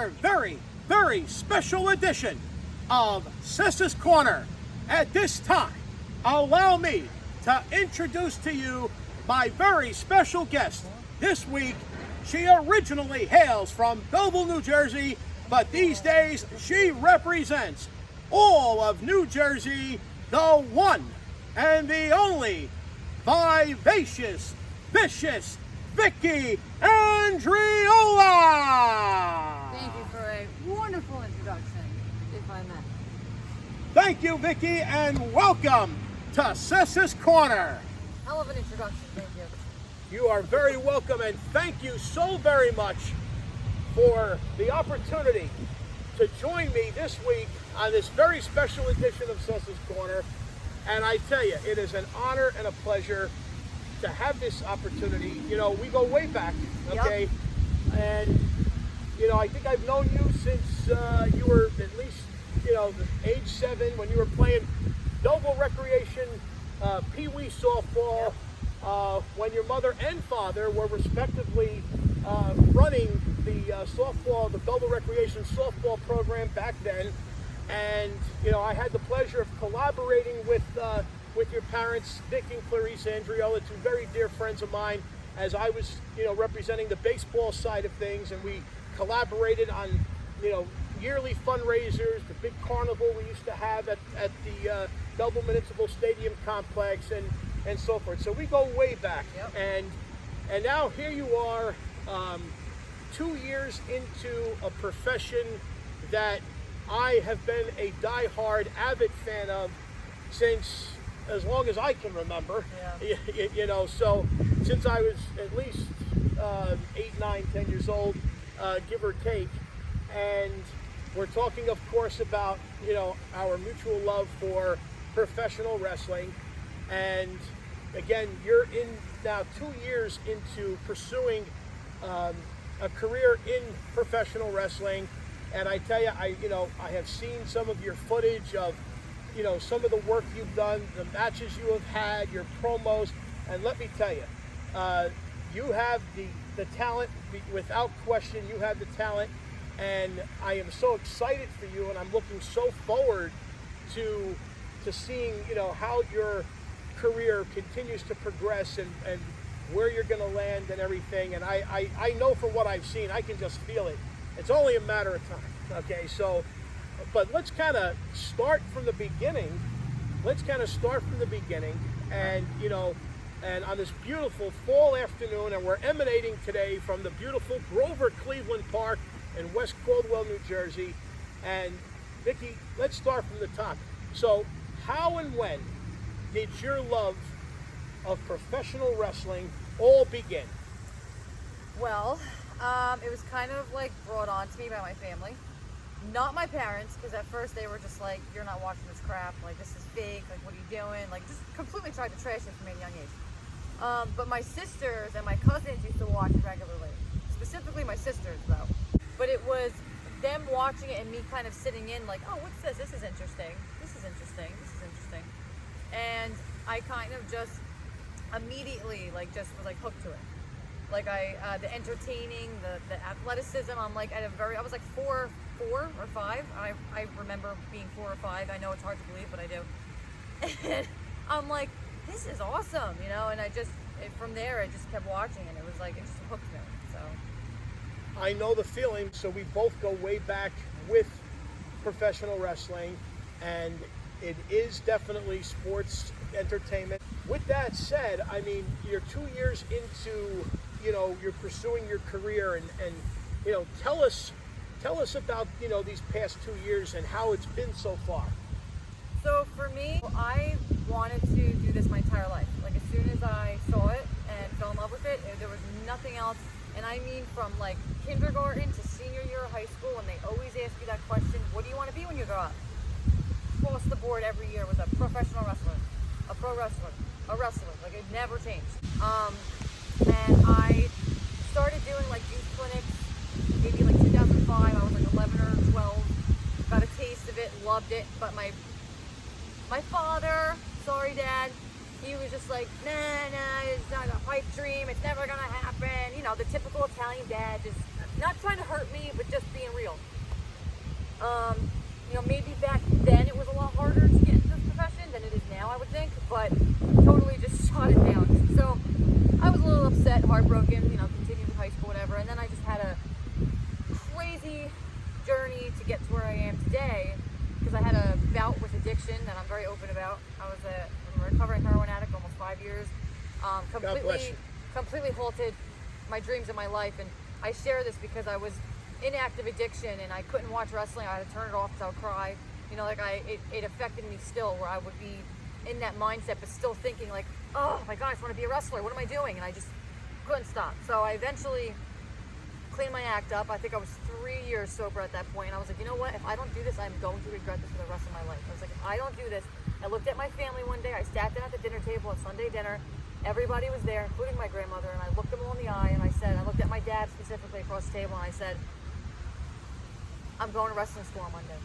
our very, very special edition of Sessa's Corner. At this time, allow me to introduce to you my very special guest. This week, she originally hails from Belleville, New Jersey, but these days she represents all of New Jersey, the one and the only Vivacious Vicious Vicki Andriola! Thank you for a wonderful introduction, if I may. Thank you, Vicki, and welcome to Sessa's Corner. Hell of an introduction, thank you. You are very welcome, and thank you so very much for the opportunity to join me this week on this very special edition of Sessa's Corner. And I tell you, it is an honor and a pleasure to have this opportunity. You know, we go way back, okay? Yep. And, you know, I think I've known you since you were at least, you know, age 7 when you were playing Belleville Recreation, Pee-wee softball, yep. When your mother and father were respectively running the Belleville Recreation softball program back then. And, you know, I had the pleasure of collaborating with your parents, Dick and Clarice Andriola, two very dear friends of mine, as I was, you know, representing the baseball side of things, and we collaborated on, you know, yearly fundraisers, the big carnival we used to have at the Belleville Municipal Stadium complex, and so forth. So we go way back. Yep. And now here you are, 2 years into a profession that I have been a die-hard, avid fan of since as long as I can remember. Yeah. You know, so since I was at least 8, 9, 10 years old, give or take. And we're talking, of course, about, you know, our mutual love for professional wrestling. And again, you're in now 2 years into pursuing a career in professional wrestling. And I tell you, I have seen some of your footage of, you know, some of the work you've done, the matches you have had, your promos, and let me tell you, you have the talent, without question. You have the talent, and I am so excited for you, and I'm looking so forward to seeing, you know, how your career continues to progress and where you're going to land and everything. And I know from what I've seen, I can just feel it. It's only a matter of time, okay? So, but let's kind of start from the beginning. And, you know, and on this beautiful fall afternoon, and we're emanating today from the beautiful Grover Cleveland Park in West Caldwell, New Jersey. And, Vicki, let's start from the top. So, how and when did your love of professional wrestling all begin? Well, it was kind of like brought on to me by my family. Not my parents, because at first they were just like, you're not watching this crap, like this is fake, like what are you doing? Like just completely tried to trash it from a young age. But my sisters and my cousins used to watch regularly. Specifically my sisters though. But it was them watching it and me kind of sitting in like, oh, what's this? This is interesting. And I kind of just immediately just was like hooked to it. Like the entertaining, the athleticism. I was like 4 or 5. I remember being 4 or 5. I know it's hard to believe, but I do. And I'm like, this is awesome, you know. And from there, I just kept watching, and it was like it just hooked me. So I know the feeling. So we both go way back with professional wrestling, and it is definitely sports entertainment. With that said, I mean, you're 2 years into, you know, you're pursuing your career, and you know, tell us about, you know, these past 2 years and how it's been so far. So for me, I wanted to do this my entire life. Like as soon as I saw it and fell in love with it, there was nothing else. And I mean, from like kindergarten to senior year of high school, and they always ask you that question, what do you want to be when you grow up? Across the board every year was a professional wrestler, a pro wrestler, a wrestler. Like it never changed. And I started doing like youth clinics, maybe like 2005. I was like 11 or 12. Got a taste of it, loved it. But my father, sorry Dad, he was just like, nah, it's not a pipe dream, it's never gonna happen. You know, the typical Italian dad, just not trying to hurt me, but just being real. You know, maybe back then it was a lot harder to get into this profession than it is now, I would think, but totally just shot it down. So I was a little upset, heartbroken, you know, continued in high school, whatever, and then I just had a crazy journey to get to where I am today, because I had a bout with addiction that I'm very open about. I was a recovering heroin addict, almost 5 years. God bless you. Completely halted my dreams in my life, and I share this because I was in active addiction and I couldn't watch wrestling. I had to turn it off because I would cry. You know, like it affected me still, where I would be in that mindset, but still thinking like, oh my God, I just want to be a wrestler. What am I doing? And I just couldn't stop. So I eventually cleaned my act up. I think I was 3 years sober at that point, and I was like, you know what? If I don't do this, I'm going to regret this for the rest of my life. I was like, if I don't do this, I looked at my family one day. I sat down at the dinner table at Sunday dinner. Everybody was there, including my grandmother, and I looked them all in the eye, and I looked at my dad specifically across the table, and I said, I'm going to wrestling school on Monday.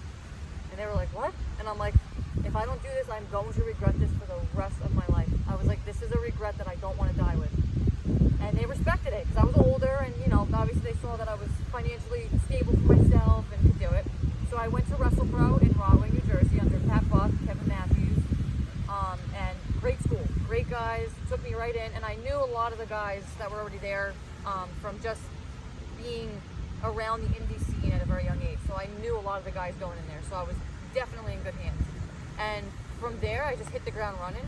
And they were like, what? And I'm like, if I don't do this, I'm going to regret this for the rest of my life. I was like, this is a regret that I don't want to die with. And they respected it, because I was older, and, you know, obviously they saw that I was financially stable for myself and could do it. So I went to WrestlePro in Rahway, New Jersey, under Pat Buck, Kevin Matthews, and great school, great guys, took me right in, and I knew a lot of the guys that were already there from just being around the indie scene at a very young age. So I knew a lot of the guys going in there, so I was definitely in good hands. And from there, I just hit the ground running.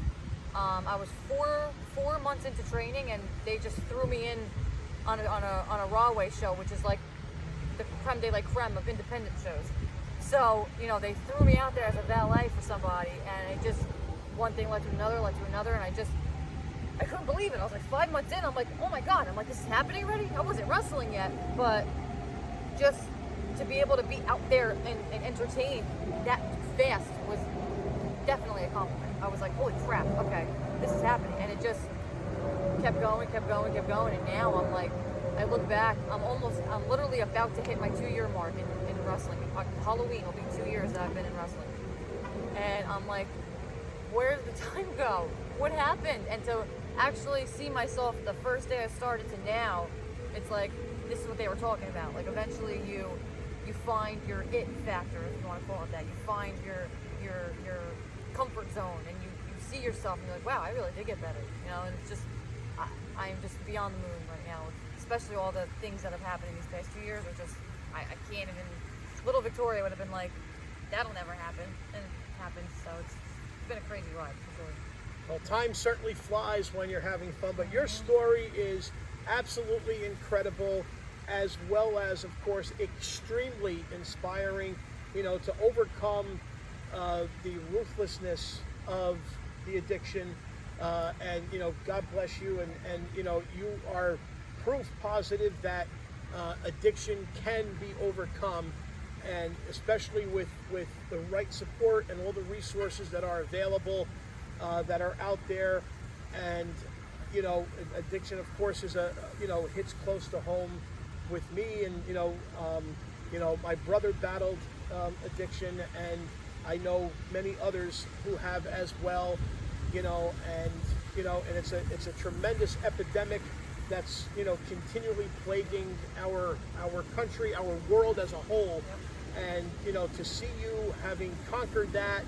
I was four months into training, and they just threw me in on a Rahway show, which is like the creme de la creme of independent shows. So, you know, they threw me out there as a valet for somebody, and it just, one thing led to another, and I couldn't believe it. I was like 5 months in, I'm like, oh my God, I'm like, this is happening already? I wasn't wrestling yet, but just to be able to be out there and entertain that fast was definitely a compliment. I was like, holy crap, okay, this is happening. And it just kept going, and now I'm like, I look back, I'm literally about to hit my 2-year mark in wrestling. Halloween will be 2 years that I've been in wrestling. And I'm like, where did the time go? What happened? And to actually see myself the first day I started to now, it's like, this is what they were talking about. Like, eventually you find your it factor, if you want to call it that. You find your comfort zone, and you see yourself, and you're like, wow, I really did get better. You know, and it's just, I am just beyond the moon right now. Especially all the things that have happened in these past 2 years are just, I can't even, little Victoria would have been like, that'll never happen. And it happened, so it's been a crazy ride for sure. Well, time certainly flies when you're having fun, but your story is absolutely incredible, as well as, of course, extremely inspiring, you know, to overcome the ruthlessness of the addiction, and, you know, God bless you, and you know, you are proof positive that addiction can be overcome, and especially with the right support and all the resources that are available, that are out there. And, you know, addiction, of course, is hits close to home with me. And, you know, my brother battled addiction, and I know many others who have as well, you know, and it's a tremendous epidemic that's, you know, continually plaguing our country, our world as a whole. Yep. And, you know, to see you having conquered that,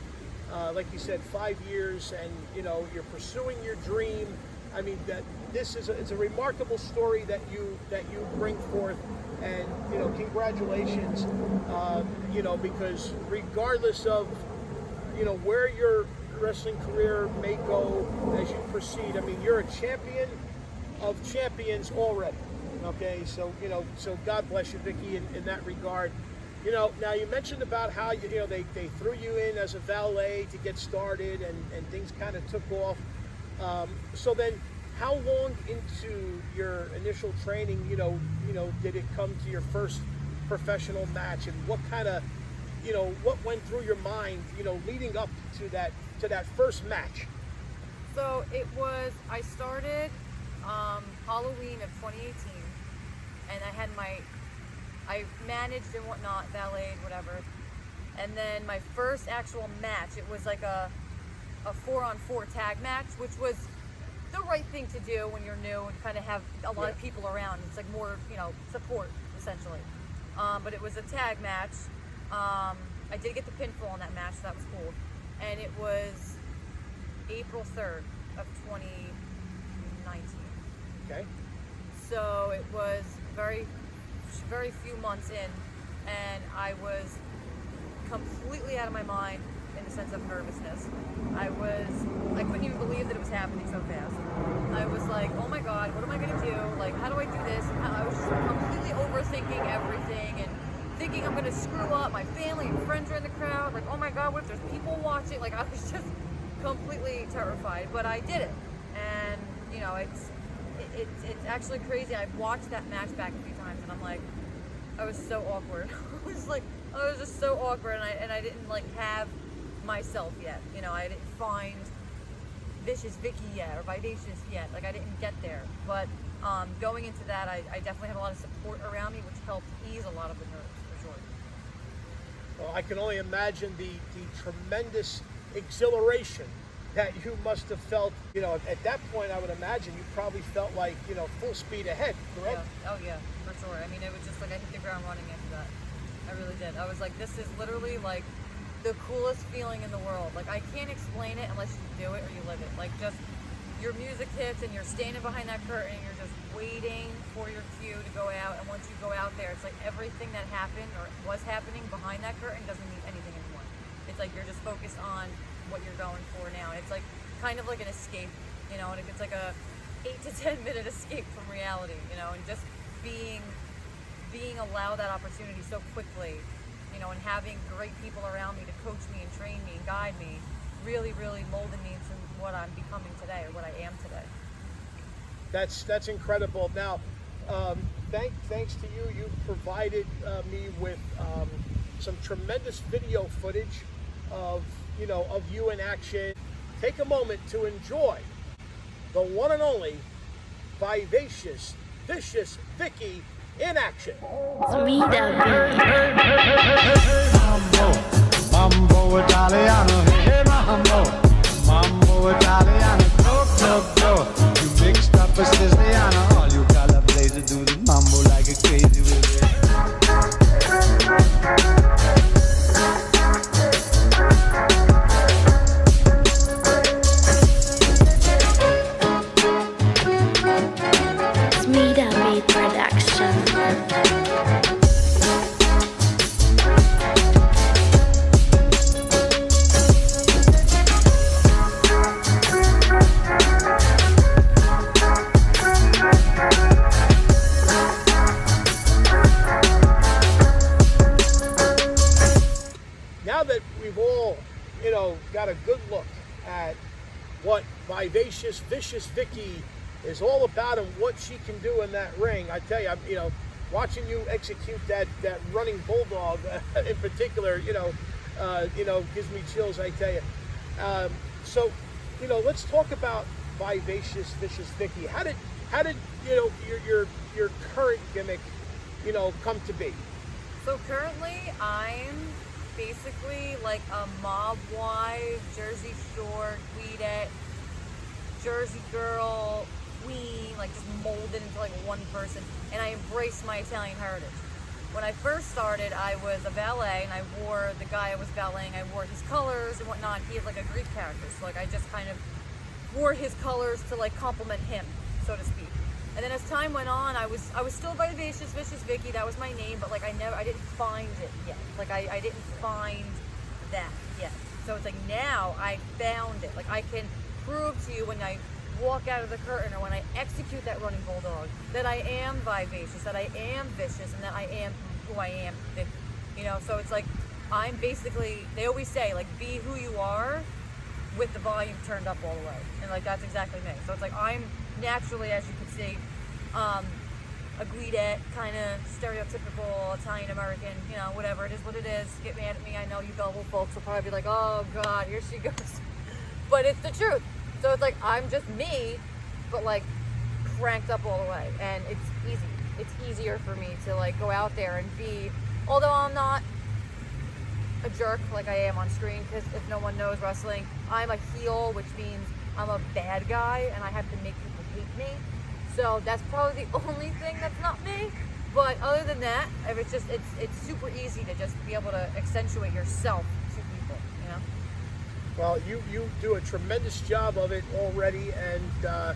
like you said, 5 years, and, you know, you're pursuing your dream. I mean, that it's a remarkable story that you bring forth, and, you know, congratulations, you know, because regardless of, you know, where your wrestling career may go as you proceed, I mean, you're a champion of champions already. Okay, so, you know, so God bless you, Vicki, in that regard. You know, now you mentioned about how, you know, they threw you in as a valet to get started, and things kind of took off. So then, how long into your initial training, you know, did it come to your first professional match, and what kind of, you know, what went through your mind, you know, leading up to that first match? So I started Halloween of 2018, and I managed and whatnot, valeted, whatever. And then my first actual match, it was like a 4-on-4 tag match, which was the right thing to do when you're new and kind of have a lot of people around. It's like more, support essentially. But it was a tag match. I did get the pinfall in that match, so that was cool. And it was April 3rd of 2019. Okay. So it was very, very few months in, and I was completely out of my mind in the sense of nervousness. I couldn't even believe that it was happening so fast. I was like, oh my God, what am I gonna do? Like, how do I do this? And I was just completely overthinking everything and thinking I'm gonna screw up. My family and friends are in the crowd. Like, oh my God, what if there's people watching? Like, I was just completely terrified, but I did it. And, it's actually crazy. I've watched that match back a few times, and I'm like, I was so awkward. I was just so awkward, and I didn't have myself yet. I didn't find Vicious Vicky yet or Vivacious yet. I didn't get there. But going into that, I definitely had a lot of support around me, which helped ease a lot of the nerves, for sure. Well, I can only imagine the tremendous exhilaration that you must have felt. At that point, I would imagine you probably felt like, full speed ahead, correct? Yeah. Oh yeah, for sure. I mean, it was just like I hit the ground running after that. I really did. I was like, this is literally like the coolest feeling in the world. Like, I can't explain it unless you do it or you live it. Like, just your music hits and you're standing behind that curtain and you're just waiting for your cue to go out. And once you go out there, it's like everything that happened or was happening behind that curtain doesn't mean anything anymore. It's like you're just focused on what you're going for now. And it's like kind of like an escape, and it's like a 8 to 10 minute escape from reality, and just being allowed that opportunity so quickly, and having great people around me to coach me and train me and guide me really, really molded me into what I'm becoming today, or what I am today. That's incredible. Now, thanks to you, you provided me with some tremendous video footage of you in action. Take a moment to enjoy the one and only Vivacious Vicious Vicki in action. Mambo Italiano, hey Mambo Italiano, go. You mixed up a Siciliano, all you Calabrese do the mambo like a crazy with it. Now that we've all, got a good look at what Vivacious Vicious Vicki is all about and what she can do in that ring, I tell you, watching you execute that running bulldog in particular, gives me chills, I tell you. So, let's talk about Vivacious Vicious Vicki. How did your current gimmick, come to be? So currently, I'm basically like a mob wife, Jersey Shore, Guidette, Jersey girl, queen, like just molded into like one person. And I embrace my Italian heritage. When I first started, I was a valet, and I wore the guy I was valeting. I wore his colors and whatnot. He had like a Greek character, so like I just kind of wore his colors to like compliment him, so to speak. And then as time went on, I was still Vivacious Vicious Vicki. That was my name, but like I didn't find it yet. Like I didn't find that yet. So it's like now I found it. Like I can prove to you when I walk out of the curtain or when I execute that running bulldog that I am vivacious, that I am vicious, and that I am who I am. So it's like I'm basically. They always say like be who you are, with the volume turned up all the way, and like that's exactly me. So it's like I'm naturally, as you can see, a Guidette, kind of stereotypical Italian American, whatever it is, what it is. Get mad at me. I know you gullible folks will probably be like, oh God, here she goes. But it's the truth. So it's like I'm just me, but like cranked up all the way, and it's easy. It's easier for me to like go out there and be, although I'm not a jerk like I am on screen, because if no one knows wrestling, I'm a heel, which means I'm a bad guy and I have to make people hate me. So that's probably the only thing that's not me. But other than that, if it's super easy to just be able to accentuate yourself to people, you know? Well, you do a tremendous job of it already, and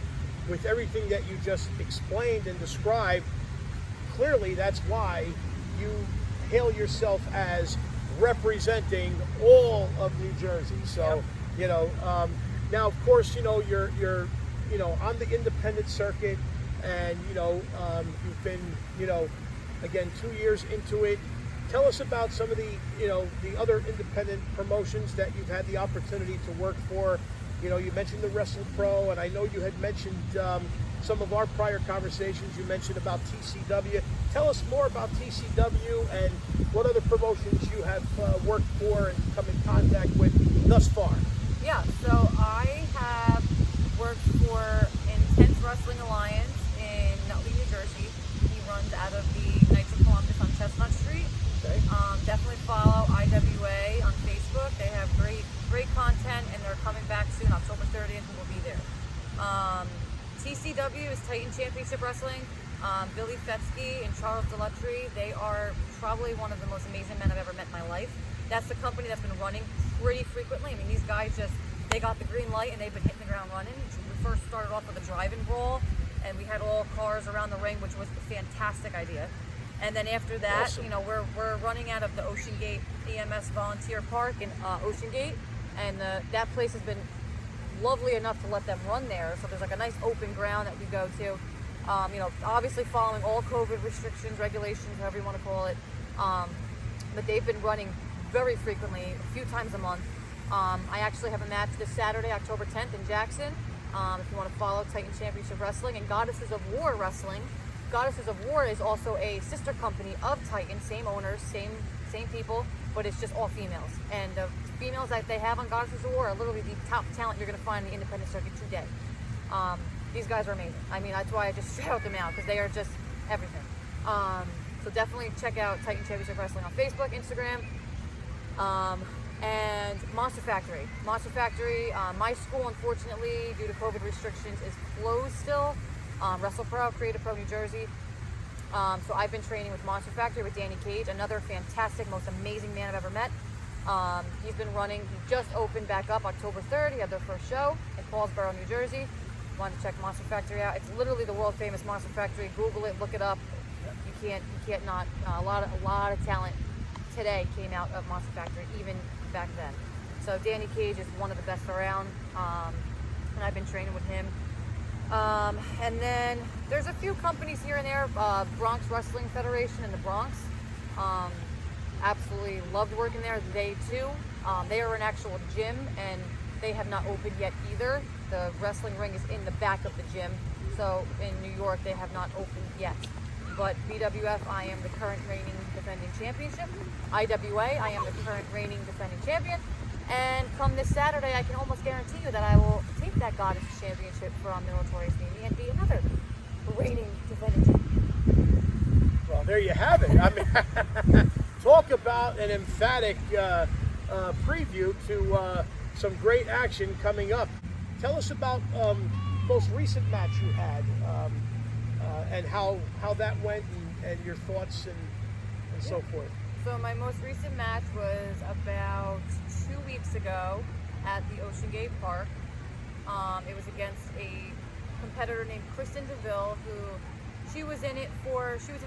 with everything that you just explained and described, clearly that's why you hail yourself as representing all of New Jersey. So, now of course, you're on the independent circuit, and you've been, again, 2 years into it. Tell us about some of the other independent promotions that you've had the opportunity to work for. You mentioned the Wrestle Pro, and I know you had mentioned some of our prior conversations. You mentioned about TCW. Tell us more about TCW and what other promotions you have worked for and come in contact with thus far. Yeah, so I have worked for Intense Wrestling Alliance in Nutley, New Jersey. He runs out of the Knights of Columbus on Chestnut Street. Okay. Definitely follow IWA on Facebook. They have great content, and they're coming back soon, October 30th, and we'll be there. TCW is Titan Championship Wrestling. Billy Fetsky and Charles Delatry, they are probably one of the most amazing men I've ever met in my life. That's the company that's been running pretty frequently. I mean, these guys they got the green light and they've been hitting the ground running. We first started off with a drive-in brawl, and we had all cars around the ring, which was a fantastic idea. And then after that, awesome. We're running out of the Ocean Gate EMS Volunteer Park in Ocean Gate, and that place has been lovely enough to let them run there. So there's like a nice open ground that we go to. Obviously following all COVID restrictions, regulations, however you want to call it. But they've been running very frequently, a few times a month. I actually have a match this Saturday, October 10th in Jackson. If you want to follow Titan Championship Wrestling and Goddesses of War Wrestling. Goddesses of War is also a sister company of Titan, same owners, same people, but it's just all females. And the females that they have on Goddesses of War are literally the top talent you're going to find in the independent circuit today. These guys are amazing. I mean, that's why I just shout them out, because they are just everything. So definitely check out Titan Championship Wrestling on Facebook, Instagram, and Monster Factory. Monster Factory, my school, unfortunately, due to COVID restrictions, is closed still. Wrestle Pro, Creative Pro New Jersey. So I've been training with Monster Factory with Danny Cage, another fantastic, most amazing man I've ever met. He's been running, he just opened back up October 3rd. He had their first show in Paulsboro, New Jersey. Want to check Monster Factory out? It's literally the world famous Monster Factory. Google it, look it up. You can't not. A lot of talent today came out of Monster Factory, even back then. So Danny Cage is one of the best around, and I've been training with him. And then there's a few companies here and there. Bronx Wrestling Federation in the Bronx. Absolutely loved working there. They too. They are an actual gym, and they have not opened yet either. The wrestling ring is in the back of the gym. So in New York, they have not opened yet. But BWF, I am the current reigning defending championship. IWA, I am the current reigning defending champion. And come this Saturday, I can almost guarantee you that I will take that Goddess Championship from the Notorious Mimi and be another reigning defending champion. Well, there you have it. I mean, talk about an emphatic preview to some great action coming up. Tell us about most recent match you had, and how that went, and your thoughts and so forth. So my most recent match was about 2 weeks ago at the Ocean Gate Park. It was against a competitor named Kristen DeVille, who she was in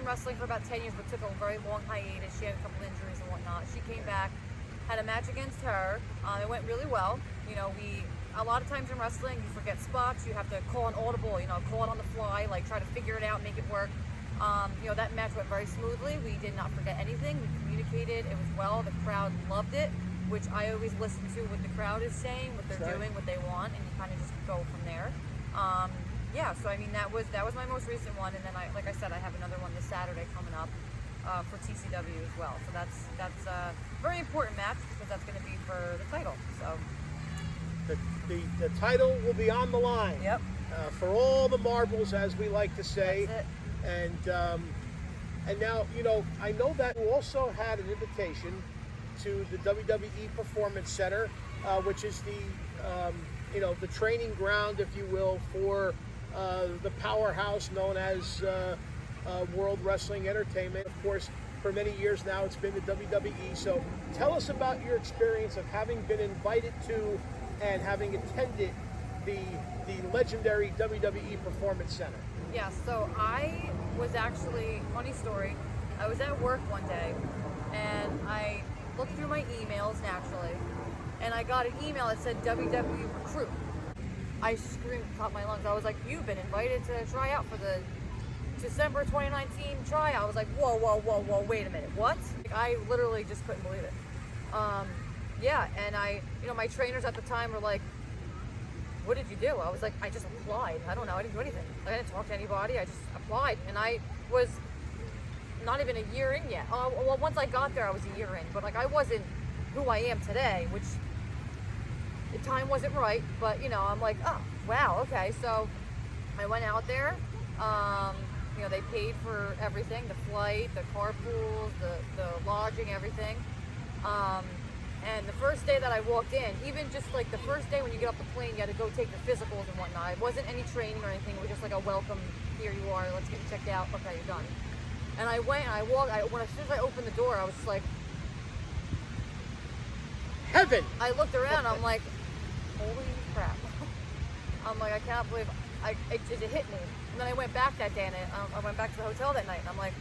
wrestling for about 10 years, but took a very long hiatus. She had a couple injuries and whatnot. She came back, had a match against her. It went really well. A lot of times in wrestling, you forget spots. You have to call an audible, call it on the fly, like try to figure it out, make it work. That match went very smoothly. We did not forget anything. We communicated. It was well. The crowd loved it, which I always listen to what the crowd is saying, what they're doing, what they want, and you kind of just go from there. So I mean, that was my most recent one, and then like I said, I have another one this Saturday coming up for TCW as well. So that's a very important match, because that's going to be for the title. So the title will be on the line. Yep. For all the marbles, as we like to say. That's it. And now, I know that you also had an invitation to the WWE Performance Center, which is the training ground, if you will, for the powerhouse known as World Wrestling Entertainment. Of course, for many years now, it's been the WWE. So tell us about your experience of having been invited to and having attended the legendary WWE Performance Center. Yeah, so I was actually, funny story, I was at work one day and I looked through my emails naturally and I got an email that said WWE Recruit. I screamed at the top of my lungs. I was like, you've been invited to try out for the December 2019 tryout. I was like, whoa, wait a minute, what? I literally just couldn't believe it. Yeah, and my trainers at the time were like, what did you do? I was like, I just applied. I don't know, I didn't do anything. I didn't talk to anybody, I just applied. And I was not even a year in yet. Well, once I got there, I was a year in, but like I wasn't who I am today, which the time wasn't right, but I'm like, oh, wow, okay. So I went out there, they paid for everything, the flight, the carpools, the lodging, everything. And the first day that I walked in, even just like the first day when you get off the plane, you had to go take the physicals and whatnot. It wasn't any training or anything. It was just like a welcome, here you are, let's get you checked out. Okay, you're done. And I went and I walked, as soon as I opened the door, I was just like, heaven! I looked around, I'm like, holy crap. I'm like, I can't believe, it hit me. And then I went back that day and I went back to the hotel that night and I'm like,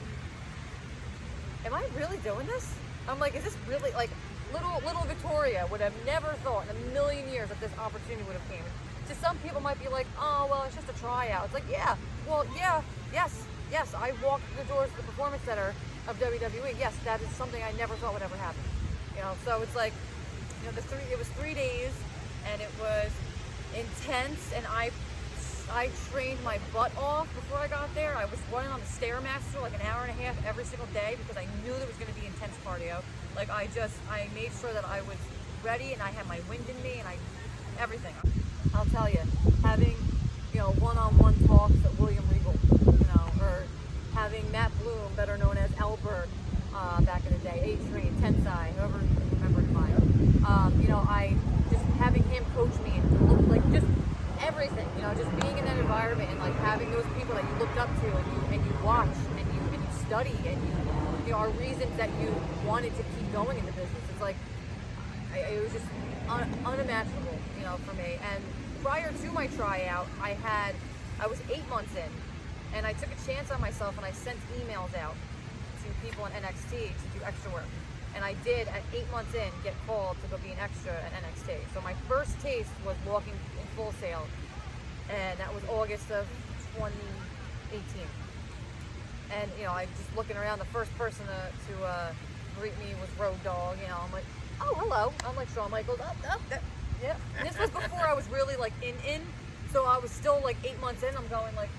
am I really doing this? I'm like, is this really, like, little Victoria would have never thought in a million years that this opportunity would have came. To some people might be like, oh, well, it's just a tryout. It's like, yeah, well, yeah, yes, I walked through the doors of the Performance Center of WWE. Yes, that is something I never thought would ever happen. So it's like, it was 3 days and it was intense and I trained my butt off before I got there. I was running on the Stairmaster like an hour and a half every single day because I knew there was going to be intense cardio. Like I made sure that I was ready and I had my wind in me and everything. I'll tell you, having, one-on-one talks at William Regal, or having Matt Bloom, better known as Albert, back in the day, A3, Tensai, whoever remembers mine. I just having him coach me and look like just everything, just being in that environment and like having those people that you looked up to and you watch and you study and you are reasons that you wanted to keep going in the business. It's like it was just unimaginable, for me. And prior to my tryout, I was 8 months in, and I took a chance on myself and I sent emails out to people in NXT to do extra work. And I did, at 8 months in, get called to go be an extra at NXT. So my first taste was walking in Full Sail, and that was August of 2018. And, I just looking around, the first person to greet me was Road Dogg. I'm like, oh, hello. I'm like Shawn Michaels. Yeah. And this was before I was really like in. So I was still like 8 months in. I'm going like,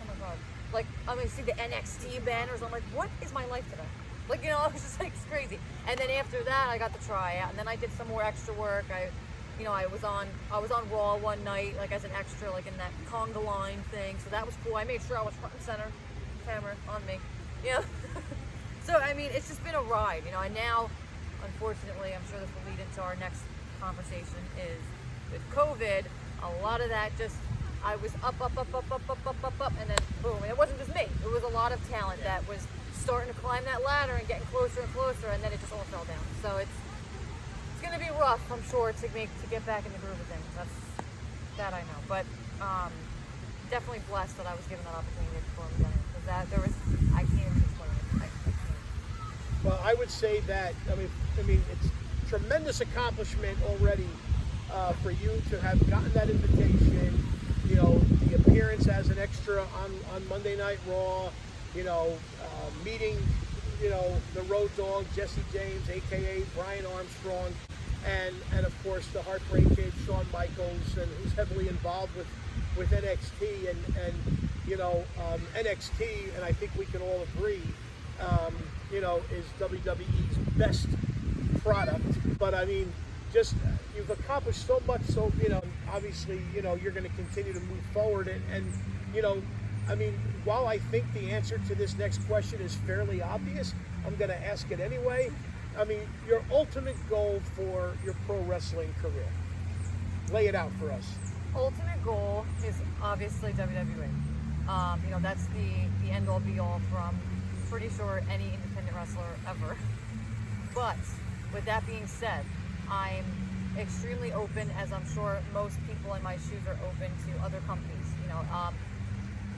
oh my God. Like, I'm going to see the NXT banners. I'm like, what is my life today? Like, I was just like, it's crazy. And then after that, I got the tryout, and then I did some more extra work. I was on Raw one night, like as an extra, like in that conga line thing. So that was cool. I made sure I was front and center, camera on me. So I mean, it's just been a ride, and now, unfortunately, I'm sure this will lead into our next conversation. Is with COVID, a lot of that just I was up, and then boom. And it wasn't just me. It was a lot of talent that was starting to climb that ladder and getting closer and closer, and then it just all fell down. So it's going to be rough, I'm sure, to get back in the groove of things. That I know, but definitely blessed that I was given that opportunity to perform again, because I can't even explain it. I can't. Well, I would say that I mean it's tremendous accomplishment already for you to have gotten that invitation. The appearance as an extra on Monday Night Raw. Meeting, the Road Dogg, Jesse James, aka Brian Armstrong, and of course the Heartbreak Kid, Shawn Michaels, and who's heavily involved with NXT and NXT, and I think we can all agree, is WWE's best product. But I mean, just you've accomplished so much, so obviously you're going to continue to move forward, and I mean, while I think the answer to this next question is fairly obvious, I'm going to ask it anyway. I mean, your ultimate goal for your pro wrestling career. Lay it out for us. Ultimate goal is obviously WWE. That's the end all be all from pretty sure any independent wrestler ever. But with that being said, I'm extremely open, as I'm sure most people in my shoes are open to other companies.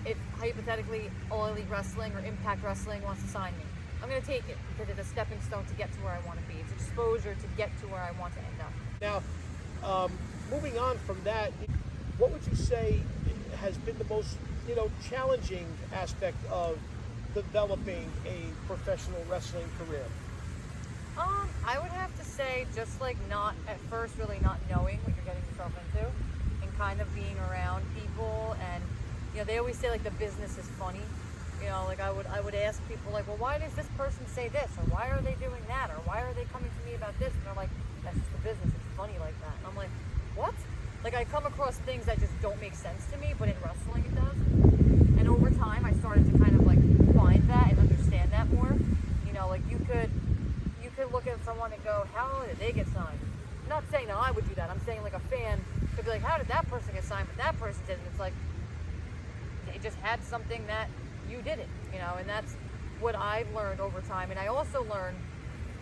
If hypothetically All Elite Wrestling or Impact Wrestling wants to sign me, I'm going to take it because it's a stepping stone to get to where I want to be. It's exposure to get to where I want to end up. Now, moving on from that, what would you say has been the most, challenging aspect of developing a professional wrestling career? I would have to say just like not at first really not knowing what you're getting yourself into and kind of being around people and they always say like the business is funny. Like I would ask people like, well, why does this person say this, or why are they doing that, or why are they coming to me about this? And they're like, that's just the business, it's funny like that. And I'm like, what? Like I come across things that just don't make sense to me, but in wrestling it does. And over time I started to kind of like find that and understand that more. Like you could look at someone and go, how did they get signed? I'm not saying that I would do that. I'm saying like a fan could be like, how did that person get signed, but that person didn't? It's like they just had something that you didn't, and that's what I've learned over time. And I also learned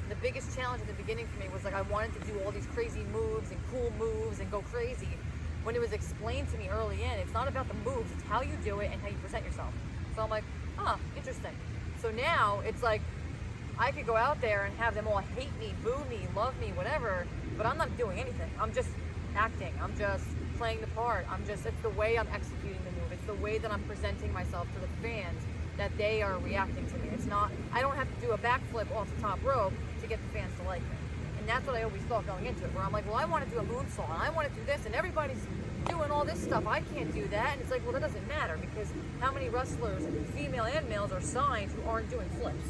the biggest challenge at the beginning for me was like I wanted to do all these crazy moves and cool moves and go crazy. When it was explained to me early in, it's not about the moves, it's how you do it and how you present yourself. So I'm like, interesting. So now it's like I could go out there and have them all hate me, boo me, love me, whatever, but I'm not doing anything. I'm just acting. I'm just playing the part. it's the way I'm executing the move. It's the way that I'm presenting myself to the fans that they are reacting to me. It's not, I don't have to do a backflip off the top rope to get the fans to like me. And that's what I always thought going into it, where I'm like, well, I want to do a moonsault, and I want to do this, and everybody's doing all this stuff. I can't do that. And it's like, well, that doesn't matter, because how many wrestlers, female and males, are signed who aren't doing flips?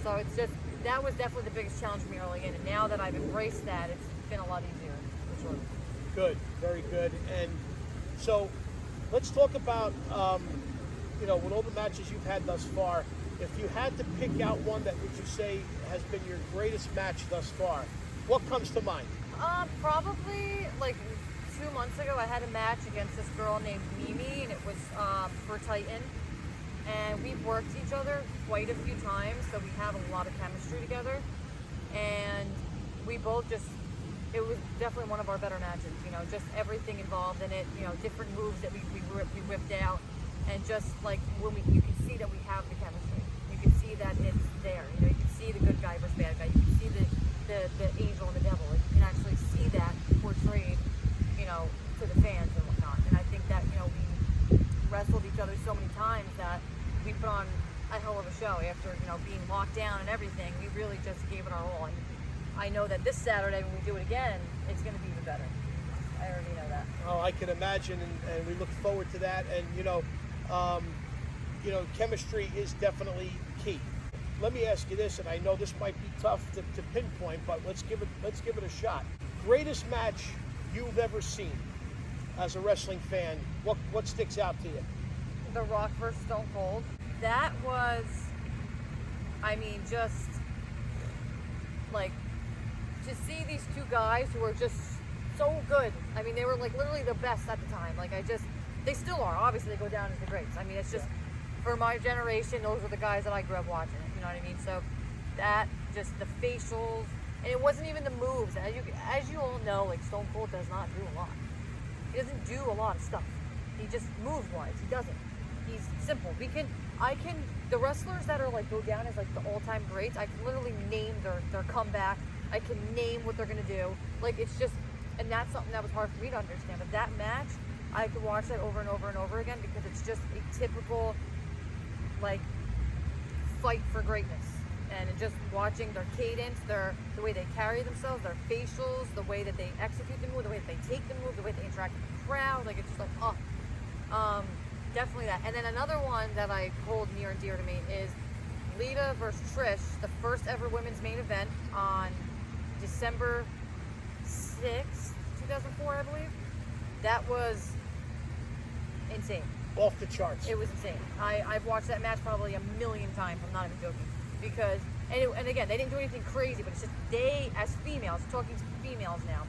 So it's just, that was definitely the biggest challenge for me early in. And now that I've embraced that, it's been a lot easier, for sure. Good, very good. And so let's talk about, with all the matches you've had thus far, if you had to pick out one that would you say has been your greatest match thus far, what comes to mind? Probably like 2 months ago, I had a match against this girl named Mimi, and it was for Titan. And we've worked each other quite a few times, so we have a lot of chemistry together. And we both it was definitely one of our better matches, just everything involved in it, different moves that we whipped out. And just like you can see that we have the chemistry. You can see that it's there. You can see the good guy versus bad guy. You can see the angel and the devil. Like, you can actually see that portrayed, to the fans and whatnot. And I think that, we wrestled each other so many times that we put on a hell of a show after, being locked down and everything. We really just gave it our all. And I know that this Saturday when we do it again, it's going to be even better. I already know that. Oh, I can imagine, and we look forward to that. And chemistry is definitely key. Let me ask you this, and I know this might be tough to pinpoint, but let's give it a shot. Greatest match you've ever seen as a wrestling fan? What sticks out to you? The Rock vs. Stone Cold. That was, just like to see these two guys who are just so good. They were like literally the best at the time. They still are. Obviously, they go down as the greats. It's just, for my generation, those are the guys that I grew up watching. You know what I mean? So that, just the facials, and it wasn't even the moves. As you all know, like Stone Cold does not do a lot. He doesn't do a lot of stuff. He just moves-wise, he doesn't. He's simple. The wrestlers that are like go down as like the all-time greats, I can literally name their comeback. I can name what they're gonna do. It's just, and that's something that was hard for me to understand. But that match, I could watch that over and over and over again because it's just a typical, fight for greatness. And just watching their cadence, the way they carry themselves, their facials, the way that they execute the move, the way that they take the move, the way they interact with the crowd, it's just definitely that. And then another one that I hold near and dear to me is Lita versus Trish, the first ever women's main event on December 6th, 2004, I believe. That was insane. Off the charts. It was insane. I've watched that match probably a million times. I'm not even joking. Because And again, they didn't do anything crazy, but it's just they, as females, talking to females now,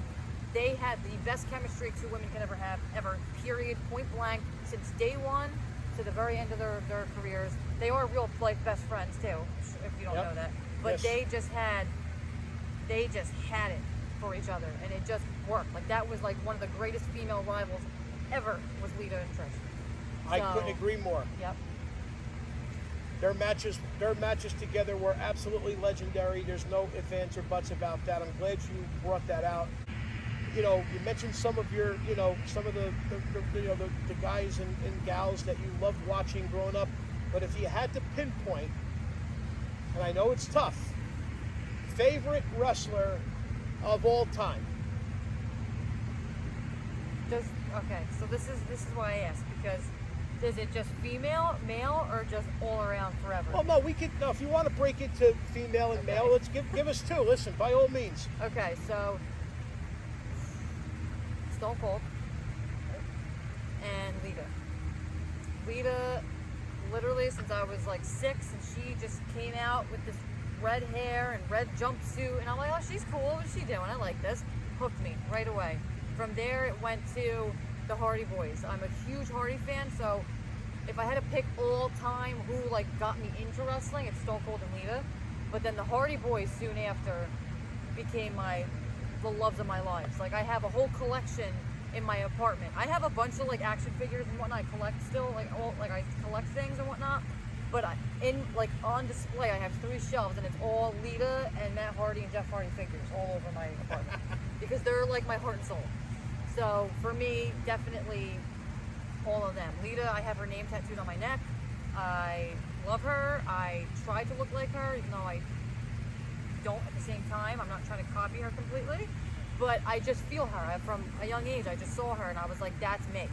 they had the best chemistry two women can ever have, ever, period, point blank, since day one to the very end of their careers. They are real life best friends too, if you don't know that. But Yes. they just had it for each other, and it just worked. Like, that was like one of the greatest female rivals ever, was Lita and Trish. I So, couldn't agree more. Yep. Their matches together were absolutely legendary. There's no ifs, ands, or buts about that. I'm glad you brought that out. You know, you mentioned some of your, you know, some of the guys and gals that you loved watching growing up. But if you had to pinpoint, and I know it's tough, favorite wrestler of all time. Okay, so this is why I asked, because is it just female, male, or just all around forever? Well, no, we could. No, if you want to break it to female and male, let's give us two. Listen, by all means. Okay, so Stone Cold and Lita. Lita, literally since I was like 6, and she just came out with this red hair and red jumpsuit, and I'm like, oh, she's cool. What's she doing? I like this. Hooked me right away. From there, it went to the Hardy Boys. I'm a huge Hardy fan, so if I had to pick all time who like got me into wrestling, it's Stone Cold and Lita. But then the Hardy Boys soon after became the loves of my lives. Like, I have a whole collection in my apartment. I have a bunch of like action figures and whatnot. I collect still, I collect things and whatnot. But on display, I have 3 shelves, and it's all Lita and Matt Hardy and Jeff Hardy figures all over my apartment because they're like my heart and soul. So for me, definitely all of them. Lita, I have her name tattooed on my neck. I love her. I try to look like her, even though I don't at the same time. I'm not trying to copy her completely, but I just feel her. From a young age, I just saw her, and I was like, that's me.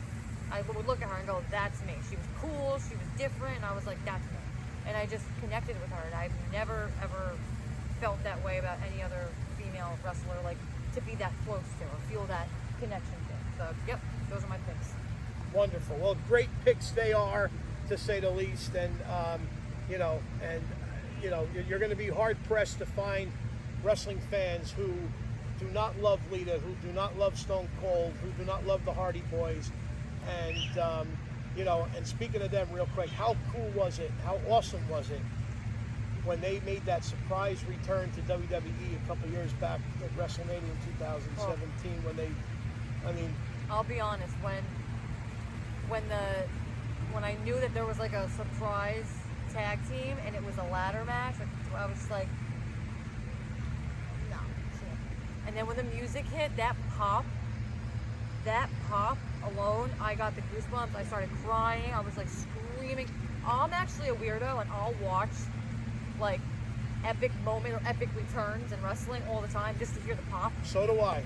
I would look at her and go, that's me. She was cool, she was different, and I was like, that's me. And I just connected with her, and I've never, ever felt that way about any other female wrestler, like, to be that close to or feel that connection to. So, yep, those are my picks. Wonderful. Well, great picks they are, to say the least. And, you're going to be hard-pressed to find wrestling fans who do not love Lita, who do not love Stone Cold, who do not love the Hardy Boys. And, and speaking of them real quick, how cool was it, how awesome was it when they made that surprise return to WWE a couple years back at WrestleMania in 2017 I'll be honest, when I knew that there was like a surprise tag team and it was a ladder match, I was just like, no, shit. And then when the music hit, that pop alone, I got the goosebumps. I started crying. I was like screaming. I'm actually a weirdo, and I'll watch like epic moment or epic returns in wrestling all the time just to hear the pop. So do I.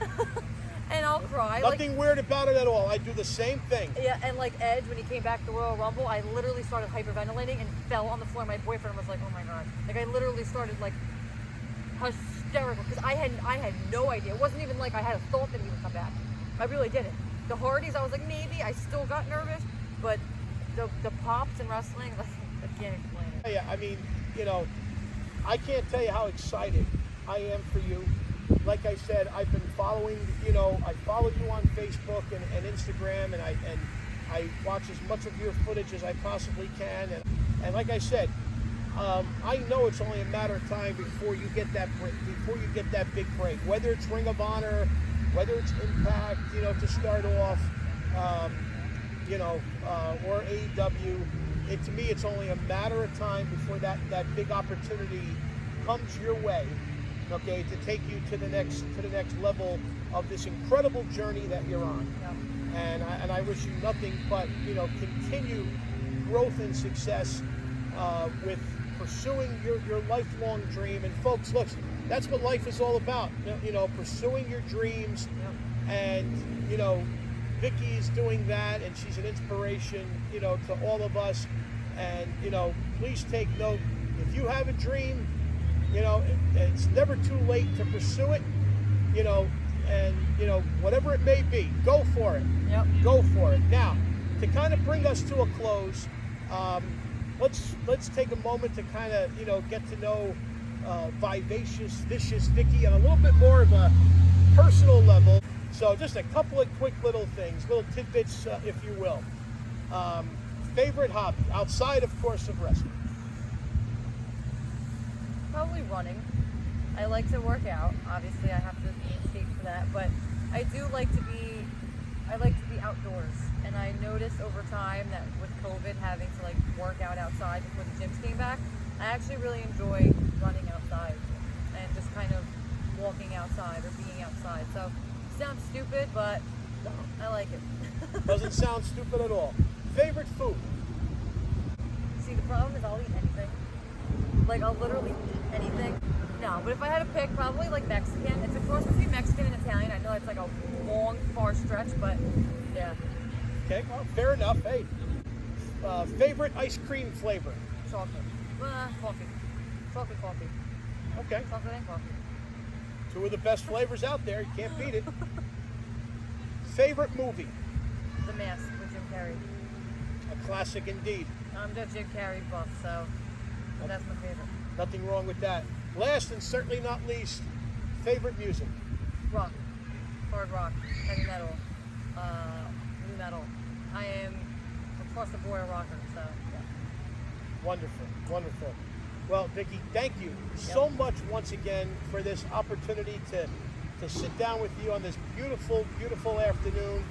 And I'll cry. Nothing weird about it at all. I do the same thing. Yeah, and like Edge, when he came back to Royal Rumble, I literally started hyperventilating and fell on the floor. My boyfriend was like, oh my God. Like, I literally started like hysterical because I had no idea. It wasn't even like I had a thought that he would come back. I really didn't. The Hardys, I was like, maybe. I still got nervous, but the pops in wrestling, like, I can't explain it. Yeah, I mean, I can't tell you how excited I am for you. Like I said, I've been following, I follow you on Facebook and Instagram, and I watch as much of your footage as I possibly can. And like I said, I know it's only a matter of time before you get that big break. Whether it's Ring of Honor, whether it's Impact, to start off, or AEW. To me, it's only a matter of time before that big opportunity comes your way. Okay, to take you to the next level of this incredible journey that you're on. Yeah. And I wish you nothing but continued growth and success with pursuing your lifelong dream. And folks, look, that's what life is all about. Pursuing your dreams. Yep. And Vicki is doing that, and she's an inspiration to all of us. And please take note, if you have a dream, it's never too late to pursue it, and whatever it may be, go for it. Yep. Go for it. Now, to kind of bring us to a close, let's take a moment to kind of get to know Vivacious Vicious Vicki on a little bit more of a personal level. So just a couple of quick little things, little tidbits, if you will. Favorite hobby, outside, of course, of wrestling? Probably running. I like to work out. Obviously, I have to be in shape for that, but I like to be outdoors. And I noticed over time that with COVID, having to like work out outside before the gyms came back, I actually really enjoy running outside and just kind of walking outside or being outside. So it sounds stupid, but I like it. Doesn't sound stupid at all. Favorite food? See, the problem is I'll eat anything. Like, I'll literally eat anything. No, but if I had to pick, probably like Mexican. It's a cross between Mexican and Italian. I know it's like a long, far stretch, but yeah. Okay, well, fair enough. Hey, favorite ice cream flavor? Chocolate. Coffee. Chocolate coffee. Okay, Chocolate and coffee. two of the best flavors out there. You can't beat it. Favorite movie? The Mask with Jim Carrey. A classic indeed. I'm a Jim Carrey buff, so that's my favorite. Nothing wrong with that. Last and certainly not least, favorite music? Rock. Hard rock. Heavy metal. New metal. I am across the board a rocker, so yeah. Wonderful, wonderful. Well, Vicki, thank you so much once again for this opportunity to sit down with you on this beautiful, beautiful afternoon.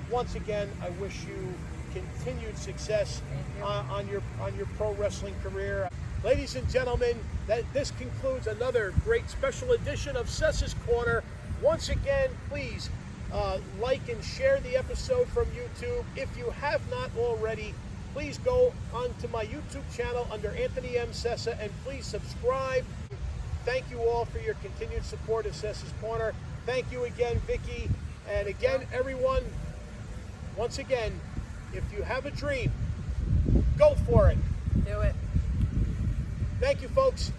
Once again, I wish you continued success on your pro wrestling career. Ladies and gentlemen, this concludes another great special edition of Sessa's Corner. Once again, please like and share the episode from YouTube. If you have not already, please go onto my YouTube channel under Anthony M. Sessa and please subscribe. Thank you all for your continued support of Sessa's Corner. Thank you again, Vicki. And again, everyone, once again, if you have a dream, go for it. Do it. Thank you, folks.